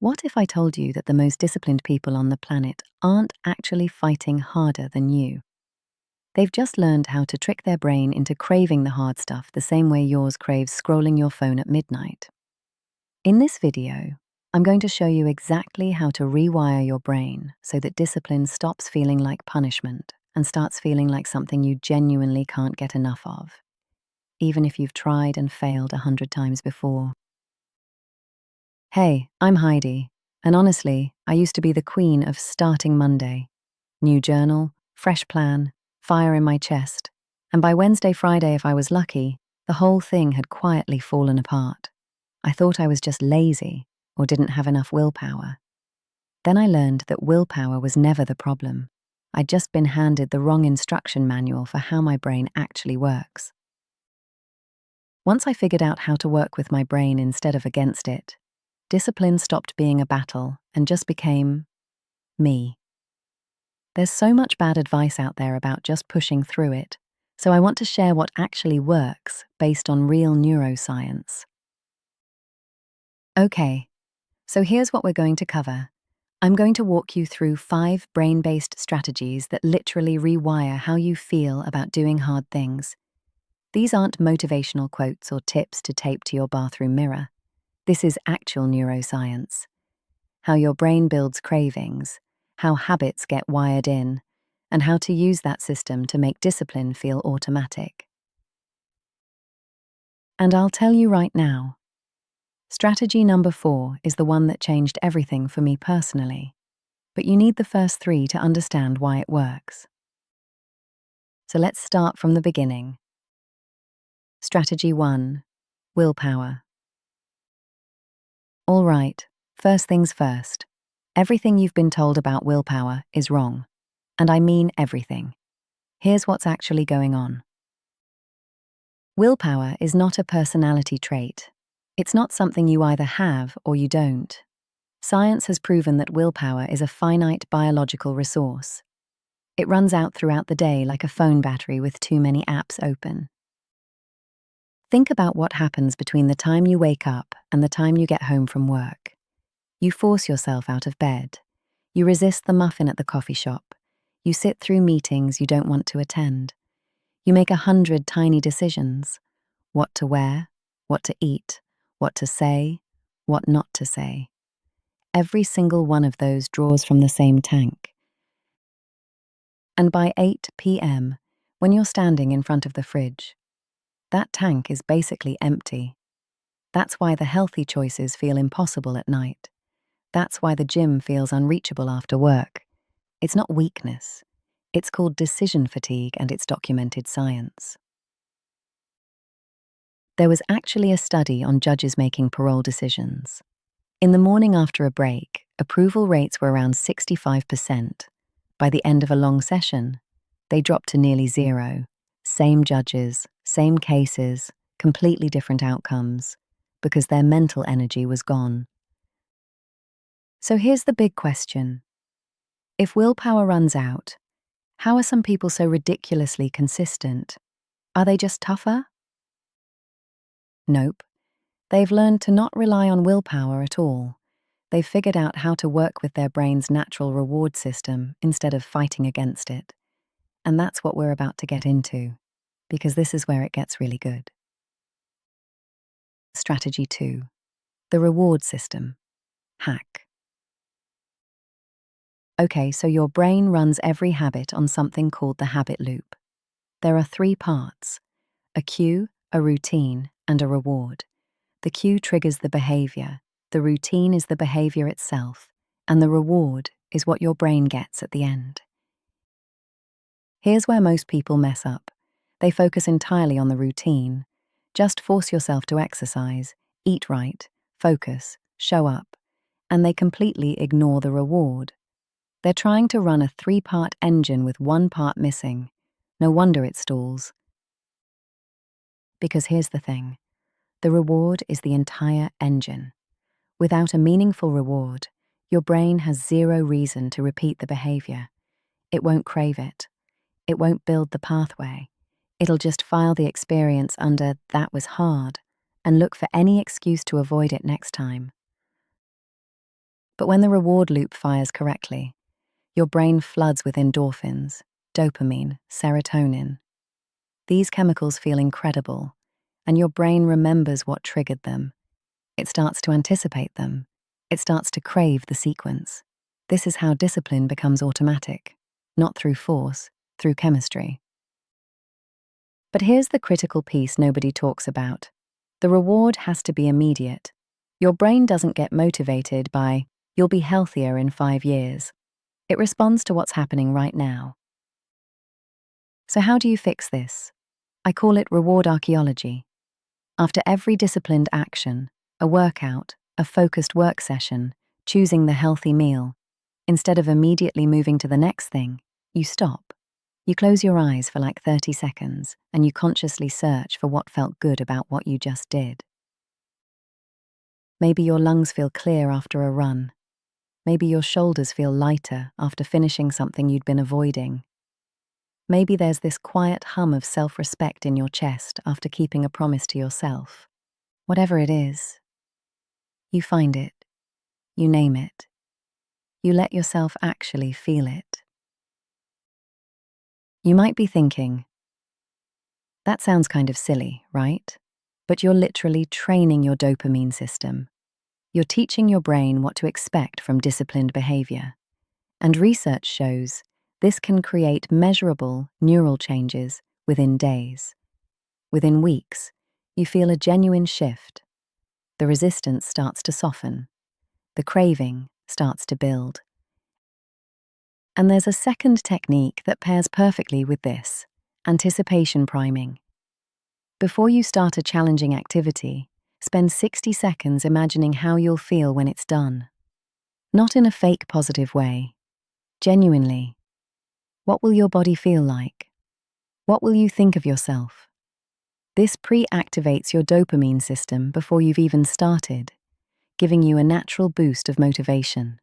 What if I told you that the most disciplined people on the planet aren't actually fighting harder than you? They've just learned how to trick their brain into craving the hard stuff the same way yours craves scrolling your phone at midnight. In this video, I'm going to show you exactly how to rewire your brain so that discipline stops feeling like punishment and starts feeling like something you genuinely can't get enough of, even if you've tried and failed 100 times before. Hey, I'm Heidi, and honestly, I used to be the queen of starting Monday. New journal, fresh plan, fire in my chest, and by Wednesday, Friday, if I was lucky, the whole thing had quietly fallen apart. I thought I was just lazy or didn't have enough willpower. Then I learned that willpower was never the problem. I'd just been handed the wrong instruction manual for how my brain actually works. Once I figured out how to work with my brain instead of against it, discipline stopped being a battle and just became me. There's so much bad advice out there about just pushing through it, so I want to share what actually works based on real neuroscience. Okay, so here's what we're going to cover. I'm going to walk you through 5 brain-based strategies that literally rewire how you feel about doing hard things. These aren't motivational quotes or tips to tape to your bathroom mirror. This is actual neuroscience. How your brain builds cravings, how habits get wired in, and how to use that system to make discipline feel automatic. And I'll tell you right now, strategy number 4 is the one that changed everything for me personally, but you need the first 3 to understand why it works. So let's start from the beginning. Strategy 1, willpower. All right, first things first. Everything you've been told about willpower is wrong. And I mean everything. Here's what's actually going on. Willpower is not a personality trait. It's not something you either have or you don't. Science has proven that willpower is a finite biological resource. It runs out throughout the day like a phone battery with too many apps open. Think about what happens between the time you wake up and the time you get home from work. You force yourself out of bed. You resist the muffin at the coffee shop. You sit through meetings you don't want to attend. You make 100 tiny decisions. What to wear, what to eat, what to say, what not to say. Every single one of those draws from the same tank. And by 8 p.m., when you're standing in front of the fridge, that tank is basically empty. That's why the healthy choices feel impossible at night. That's why the gym feels unreachable after work. It's not weakness. It's called decision fatigue, and it's documented science. There was actually a study on judges making parole decisions. In the morning after a break, approval rates were around 65%. By the end of a long session, they dropped to nearly 0. Same judges, same cases, completely different outcomes, because their mental energy was gone. So here's the big question. If willpower runs out, how are some people so ridiculously consistent? Are they just tougher? Nope. They've learned to not rely on willpower at all. They've figured out how to work with their brain's natural reward system instead of fighting against it. And that's what we're about to get into, because this is where it gets really good. Strategy 2, the reward system. Hack. Okay, so your brain runs every habit on something called the habit loop. There are 3 parts: a cue, a routine, and a reward. The cue triggers the behavior, the routine is the behavior itself, and the reward is what your brain gets at the end. Here's where most people mess up. They focus entirely on the routine. Just force yourself to exercise, eat right, focus, show up, and they completely ignore the reward. They're trying to run a 3-part engine with 1 part missing. No wonder it stalls. Because here's the thing. The reward is the entire engine. Without a meaningful reward, your brain has 0 reason to repeat the behavior. It won't crave it. It won't build the pathway. It'll just file the experience under "that was hard" and look for any excuse to avoid it next time. But when the reward loop fires correctly, your brain floods with endorphins, dopamine, serotonin. These chemicals feel incredible, and your brain remembers what triggered them. It starts to anticipate them. It starts to crave the sequence. This is how discipline becomes automatic, not through force, through chemistry. But here's the critical piece nobody talks about. The reward has to be immediate. Your brain doesn't get motivated by, "You'll be healthier in 5 years." It responds to what's happening right now. So how do you fix this? I call it reward archaeology. After every disciplined action, a workout, a focused work session, choosing the healthy meal, instead of immediately moving to the next thing, you stop. You close your eyes for like 30 seconds and you consciously search for what felt good about what you just did. Maybe your lungs feel clear after a run. Maybe your shoulders feel lighter after finishing something you'd been avoiding. Maybe there's this quiet hum of self-respect in your chest after keeping a promise to yourself. Whatever it is, you find it, you name it, you let yourself actually feel it. You might be thinking, that sounds kind of silly, right? But you're literally training your dopamine system. You're teaching your brain what to expect from disciplined behavior. And research shows this can create measurable neural changes within days. Within weeks, you feel a genuine shift. The resistance starts to soften. The craving starts to build. And there's a second technique that pairs perfectly with this: anticipation priming. Before you start a challenging activity, spend 60 seconds imagining how you'll feel when it's done. Not in a fake positive way. Genuinely. What will your body feel like? What will you think of yourself? This pre-activates your dopamine system before you've even started, giving you a natural boost of motivation.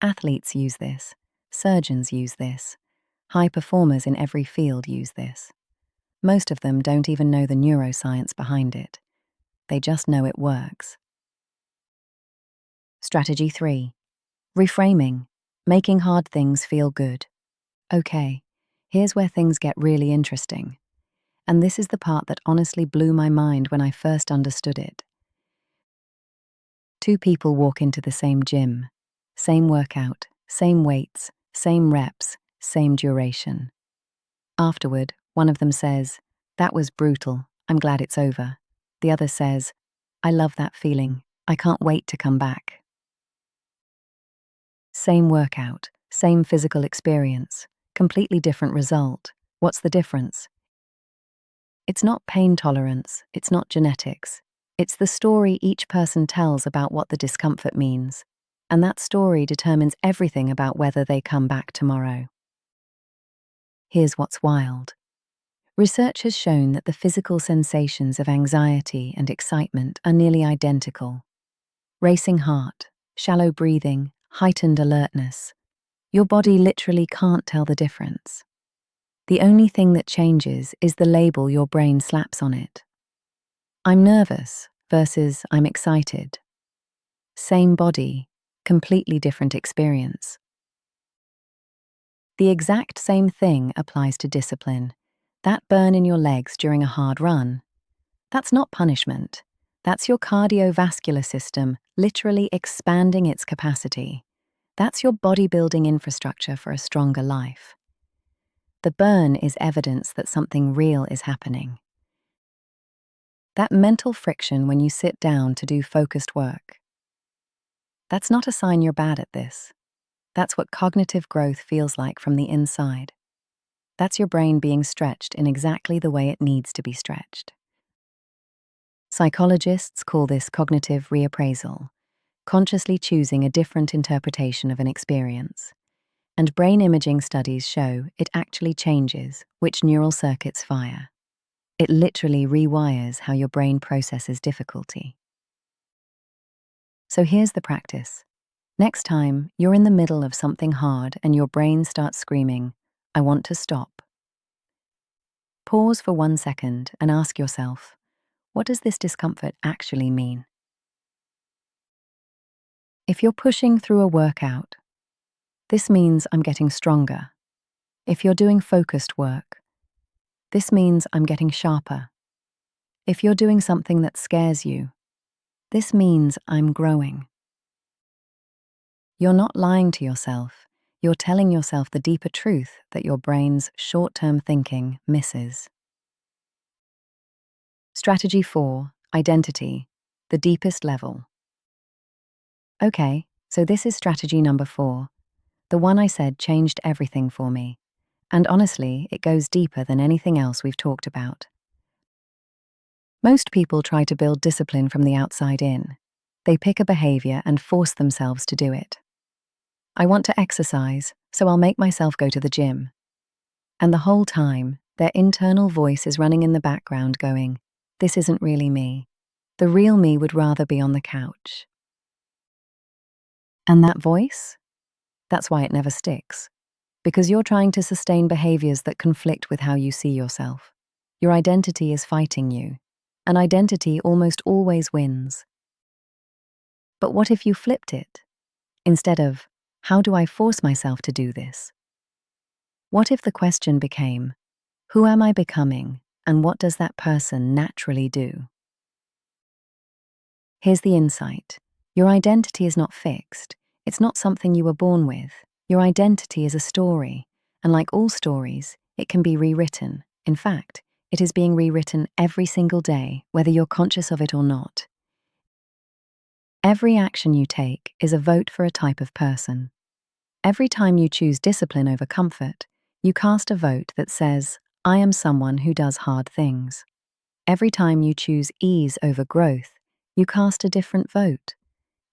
Athletes use this. Surgeons use this. High performers in every field use this. Most of them don't even know the neuroscience behind it. They just know it works. Strategy 3. Reframing. Making hard things feel good. Okay, here's where things get really interesting. And this is the part that honestly blew my mind when I first understood it. Two people walk into the same gym. Same workout, same weights, same reps, same duration. Afterward, one of them says, "That was brutal. I'm glad it's over." The other says, "I love that feeling. I can't wait to come back." Same workout, same physical experience, completely different result. What's the difference? It's not pain tolerance, it's not genetics. It's the story each person tells about what the discomfort means. And that story determines everything about whether they come back tomorrow. Here's what's wild. Research has shown that the physical sensations of anxiety and excitement are nearly identical. Racing heart, shallow breathing, heightened alertness. Your body literally can't tell the difference. The only thing that changes is the label your brain slaps on it. I'm nervous versus I'm excited. Same body, completely different experience. The exact same thing applies to discipline. That burn in your legs during a hard run, that's not punishment. That's your cardiovascular system literally expanding its capacity. That's your bodybuilding infrastructure for a stronger life. The burn is evidence that something real is happening. That mental friction when you sit down to do focused work, that's not a sign you're bad at this. That's what cognitive growth feels like from the inside. That's your brain being stretched in exactly the way it needs to be stretched. Psychologists call this cognitive reappraisal, consciously choosing a different interpretation of an experience. And brain imaging studies show it actually changes which neural circuits fire. It literally rewires how your brain processes difficulty. So here's the practice. Next time you're in the middle of something hard and your brain starts screaming, "I want to stop." Pause for 1 second and ask yourself, what does this discomfort actually mean? If you're pushing through a workout, this means I'm getting stronger. If you're doing focused work, this means I'm getting sharper. If you're doing something that scares you, this means I'm growing. You're not lying to yourself. You're telling yourself the deeper truth that your brain's short-term thinking misses. Strategy 4, identity, the deepest level. Okay, so this is strategy number 4. The one I said changed everything for me. And honestly, it goes deeper than anything else we've talked about. Most people try to build discipline from the outside in. They pick a behavior and force themselves to do it. I want to exercise, so I'll make myself go to the gym. And the whole time, their internal voice is running in the background going, "This isn't really me. The real me would rather be on the couch." And that voice? That's why it never sticks. Because you're trying to sustain behaviors that conflict with how you see yourself. Your identity is fighting you. And identity almost always wins. But what if you flipped it? Instead of, how do I force myself to do this? What if the question became, who am I becoming, and what does that person naturally do? Here's the insight. Your identity is not fixed. It's not something you were born with. Your identity is a story, and like all stories, it can be rewritten. In fact, it is being rewritten every single day, whether you're conscious of it or not. Every action you take is a vote for a type of person. Every time you choose discipline over comfort, you cast a vote that says, I am someone who does hard things. Every time you choose ease over growth, you cast a different vote.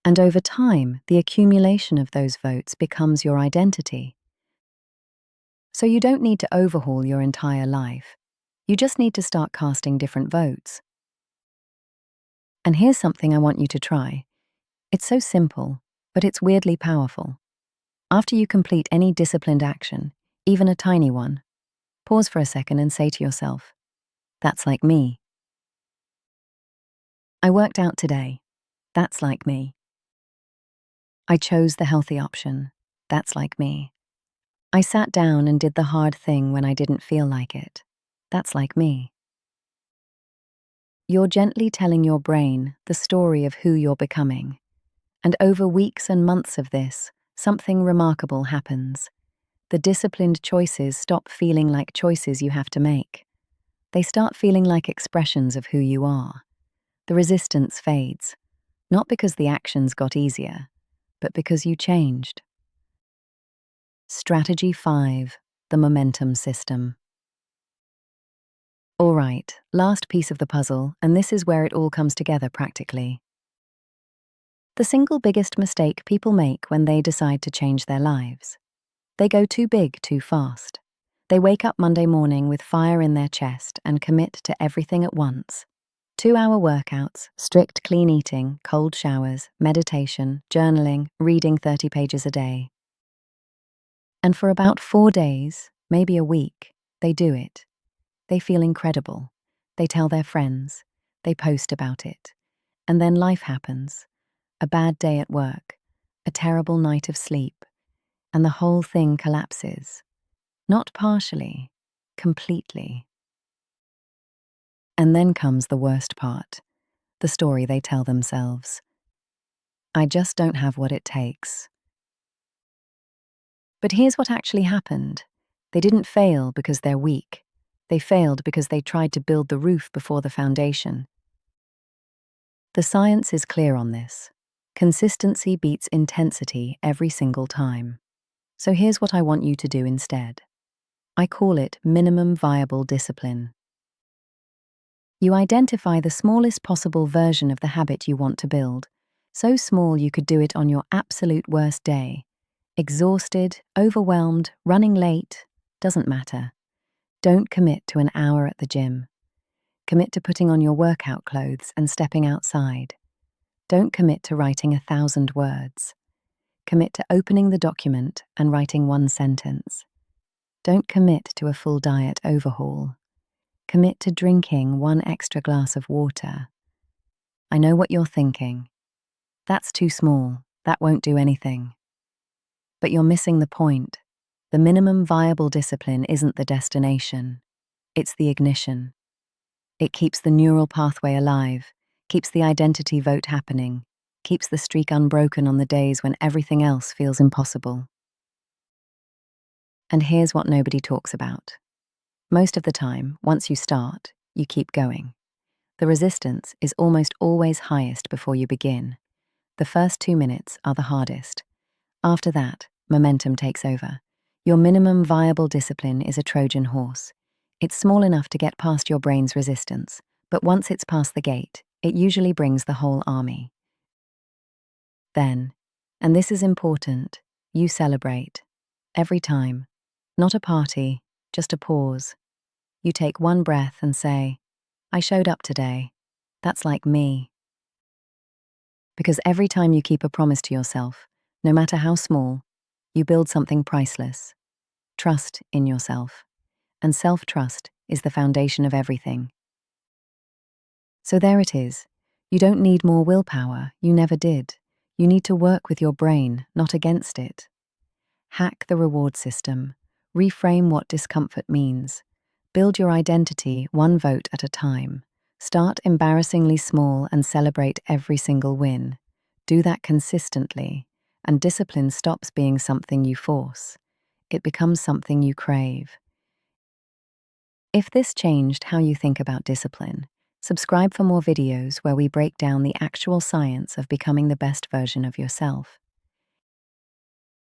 And over time, the accumulation of those votes becomes your identity. So you don't need to overhaul your entire life. You just need to start casting different votes. And here's something I want you to try. It's so simple, but it's weirdly powerful. After you complete any disciplined action, even a tiny one, pause for a second and say to yourself, that's like me. I worked out today. That's like me. I chose the healthy option. That's like me. I sat down and did the hard thing when I didn't feel like it. That's like me. You're gently telling your brain the story of who you're becoming. And over weeks and months of this, something remarkable happens. The disciplined choices stop feeling like choices you have to make. They start feeling like expressions of who you are. The resistance fades, not because the actions got easier, but because you changed. Strategy 5, the momentum system. All right, last piece of the puzzle, and this is where it all comes together practically. The single biggest mistake people make when they decide to change their lives. They go too big too fast. They wake up Monday morning with fire in their chest and commit to everything at once. 2-hour workouts, strict clean eating, cold showers, meditation, journaling, reading 30 pages a day. And for about 4 days, maybe a week, they do it. They feel incredible. They tell their friends. They post about it. And then life happens. A bad day at work. A terrible night of sleep. And the whole thing collapses. Not partially, completely. And then comes the worst part. The story they tell themselves. I just don't have what it takes. But here's what actually happened. They didn't fail because they're weak. They failed because they tried to build the roof before the foundation. The science is clear on this. Consistency beats intensity every single time. So here's what I want you to do instead. I call it minimum viable discipline. You identify the smallest possible version of the habit you want to build, so small you could do it on your absolute worst day. Exhausted, overwhelmed, running late, doesn't matter. Don't commit to an hour at the gym. Commit to putting on your workout clothes and stepping outside. Don't commit to writing 1,000 words. Commit to opening the document and writing 1 sentence. Don't commit to a full diet overhaul. Commit to drinking 1 extra glass of water. I know what you're thinking. That's too small. That won't do anything. But you're missing the point. The minimum viable discipline isn't the destination, it's the ignition. It keeps the neural pathway alive, keeps the identity vote happening, keeps the streak unbroken on the days when everything else feels impossible. And here's what nobody talks about. Most of the time, once you start, you keep going. The resistance is almost always highest before you begin. The first 2 minutes are the hardest. After that, momentum takes over. Your minimum viable discipline is a Trojan horse. It's small enough to get past your brain's resistance, but once it's past the gate, it usually brings the whole army. Then, and this is important, you celebrate. Every time. Not a party, just a pause. You take one breath and say, I showed up today. That's like me. Because every time you keep a promise to yourself, no matter how small, you build something priceless. Trust in yourself. And self-trust is the foundation of everything. So there it is. You don't need more willpower, you never did. You need to work with your brain, not against it. Hack the reward system. Reframe what discomfort means. Build your identity one vote at a time. Start embarrassingly small and celebrate every single win. Do that consistently, and discipline stops being something you force. It becomes something you crave. If this changed how you think about discipline, subscribe for more videos where we break down the actual science of becoming the best version of yourself.